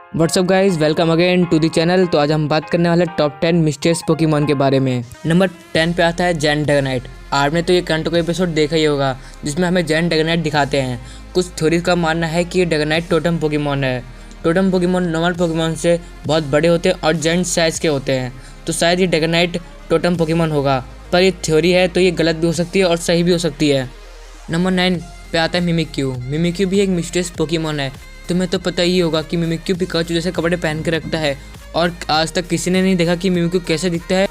WhatsApp guys, welcome again to the channel. तो आज हम बात करने वाले टॉप 10 मिस्टीरियस पोकेमॉन के बारे में। नंबर 10 पे आता है जैन ड्रैगोनाइट। आपने तो ये कंटो का एपिसोड देखा ही होगा जिसमें हमें जैन ड्रैगोनाइट दिखाते हैं। कुछ थ्योरीज का मानना है कि ये ड्रैगोनाइट टोटम पोकेमॉन है। टोटम पोकेमॉन नॉर्मल पोकेमॉन से बहुत बड़े होते हैं और जैंट साइज के होते हैं, तो शायद ये ड्रैगोनाइट टोटम पोकेमॉन होगा। पर ये थ्योरी है, तो ये गलत भी हो सकती है और सही भी हो सकती है। नंबर 9 पे आता है मिमिक्यू। मिमिक्यू भी एक मिस्टीरियस पोकेमॉन है। तुम्हें तो पता ही होगा कि मिमिक्यू पिकाचू जैसे कपड़े पहन के रखता है और आज तक किसी ने नहीं देखा कि मिमिक्यू कैसे दिखता है।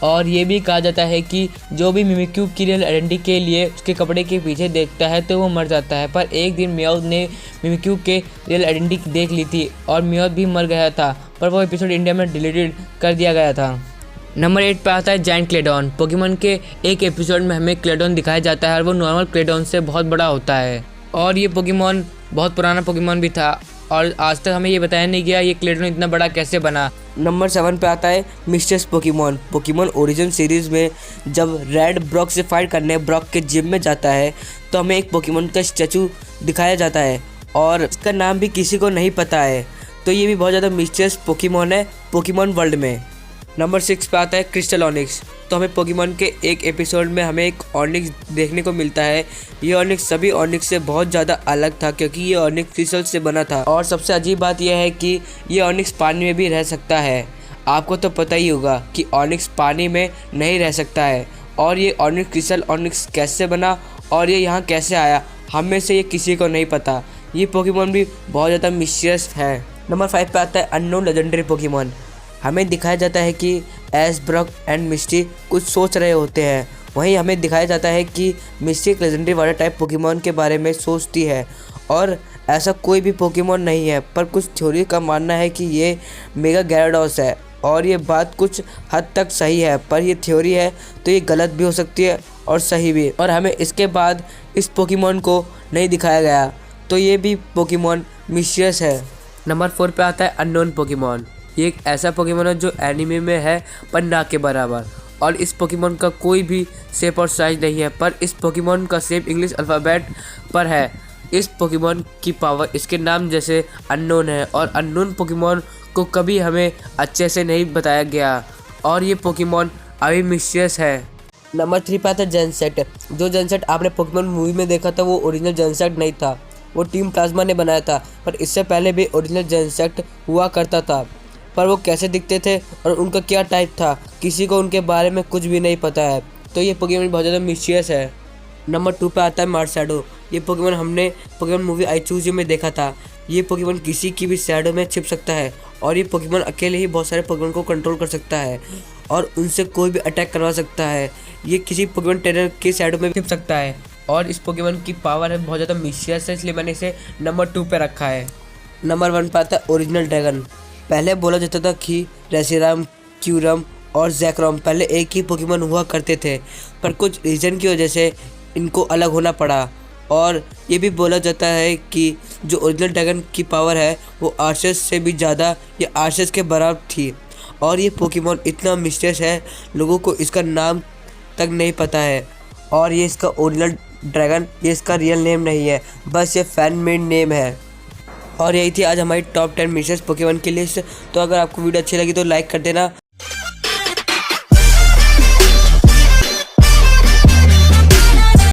और ये भी कहा जाता है कि जो भी मिमिक्यू की रियल आइडेंटिटी के लिए उसके कपड़े के पीछे देखता है तो वो मर जाता है। पर एक दिन मियाओ ने मिमिक्यू के रियल आइडेंटिटी देख ली थी और मियाओ भी मर गया था, पर वो एपिसोड इंडिया में डिलीटेड कर दिया गया था। नंबर 8 पे आता है जायंट क्लेडॉन। पोकेमॉन के एक एपिसोड में हमें क्लेडॉन दिखाया जाता है और वो नॉर्मल क्लेडॉन से बहुत बड़ा होता है और ये पोकेमॉन बहुत पुराना पोकेमॉन भी था और आज तक हमें ये बताया नहीं गया ये क्लेडॉन इतना बड़ा कैसे बना। नंबर 7 पे आता है mysterious Pokemon. Pokemon origin series में जब रेड ब्रॉक से फाइट करने ब्रॉक के जिम में जाता है तो हमें एक पोकेमॉन का स्टैचू दिखाया जाता है और इसका नाम भी किसी को नहीं पता है, तो ये भी बहुत ज़्यादा मिस्टीरियस पोकेमॉन है पोकेमॉन वर्ल्ड में। नंबर 6 पे आता है क्रिस्टल ऑनिक्स। तो हमें पोकेमॉन के एक एपिसोड में हमें एक ऑनिक्स देखने को मिलता है। ये ऑनिक्स सभी ऑनिक्स से बहुत ज़्यादा अलग था क्योंकि ये ऑनिक्स क्रिस्टल से बना था और सबसे अजीब बात यह है कि ये ऑनिक्स पानी में भी रह सकता है। आपको तो पता ही होगा कि ऑनिक्स पानी में नहीं रह सकता है और ये ऑनिक्स क्रिस्टल ऑनिक्स कैसे बना और ये यहाँ कैसे आया, हम में से ये किसी को नहीं पता। ये पोकेमॉन भी बहुत ज़्यादा मिस्टीरियस है। नंबर 5 पे आता है अननोन लेजेंडरी पोकेमॉन। हमें दिखाया जाता है कि एश, ब्रॉक एंड मिस्टी कुछ सोच रहे होते हैं, वहीं हमें दिखाया जाता है कि मिस्टी एक लेजेंडरी वाटर टाइप पोकेमॉन के बारे में सोचती है और ऐसा कोई भी पोकेमॉन नहीं है। पर कुछ थ्योरी का मानना है कि ये मेगा gyarados है और ये बात कुछ हद तक सही है, पर ये थ्योरी है तो ये गलत भी हो सकती है और सही भी। और हमें इसके बाद इस पोकेमॉन को नहीं दिखाया गया, तो ये भी पोकेमॉन मिस्टीरियस है। नंबर 4 पे आता है अननोन पोकेमॉन। ये एक ऐसा पोकेमॉन है जो एनिमे में है पर ना के बराबर और इस पोकेमॉन का कोई भी शेप और साइज नहीं है, पर इस पोकेमॉन का शेप इंग्लिश अल्फ़ाबेट पर है। इस पोकेमॉन की पावर इसके नाम जैसे अननोन है और अननोन पोकेमॉन को कभी हमें अच्छे से नहीं बताया गया और ये पोकेमॉन अभी मिस्टीरियस है। नंबर 3 पे आता है जेनसेट। जो जेनसेट आपने पोकेमॉन मूवी में देखा था वो ओरिजिनल जेनसेट नहीं था, वो टीम प्लाज्मा ने बनाया था। पर इससे पहले भी ओरिजिनल जेनसेट हुआ करता था, पर वो कैसे दिखते थे और उनका क्या टाइप था किसी को उनके बारे में कुछ भी नहीं पता है, तो ये पोकेमॉन बहुत ज़्यादा मिस्टीरियस है। नंबर 2 पे आता है मार्शैडो। ये पोकेमॉन हमने Pokemon movie I choose you में देखा था। ये पोकेमॉन किसी की भी शैडो में छिप सकता है और ये पोकेमॉन अकेले ही बहुत सारे पोकेमॉन को कंट्रोल कर सकता है और उनसे कोई भी अटैक करवा सकता है। ये किसी पोकेमॉन ट्रेनर के शैडो में छिप सकता है और इस पोकेमॉन की पावर है बहुत ज़्यादा मिस्टीरियस है, इसलिए मैंने इसे नंबर 2 पे रखा है। नंबर 1 पे आता है ओरिजिनल ड्रैगन। पहले बोला जाता था कि रेसिराम, क्यूरम और जैकरॉम पहले एक ही पोकेमॉन हुआ करते थे, पर कुछ रीज़न की वजह से इनको अलग होना पड़ा और ये भी बोला जाता है कि जो ओरिजिनल ड्रैगन की पावर है वो आर्सेस से भी ज़्यादा या आर्सेस के बराबर थी और ये पोकेमॉन इतना मिस्टीरियस है लोगों को इसका नाम तक नहीं पता है और ये इसका ओरिजिनल ड्रैगन ये इसका रियल नेम नहीं है, बस ये फैन मेड नेम है। और यही थी आज हमारी टॉप 10 मिस्टीरियस पोकेमॉन की लिस्ट। तो अगर आपको वीडियो अच्छी लगी तो लाइक कर देना।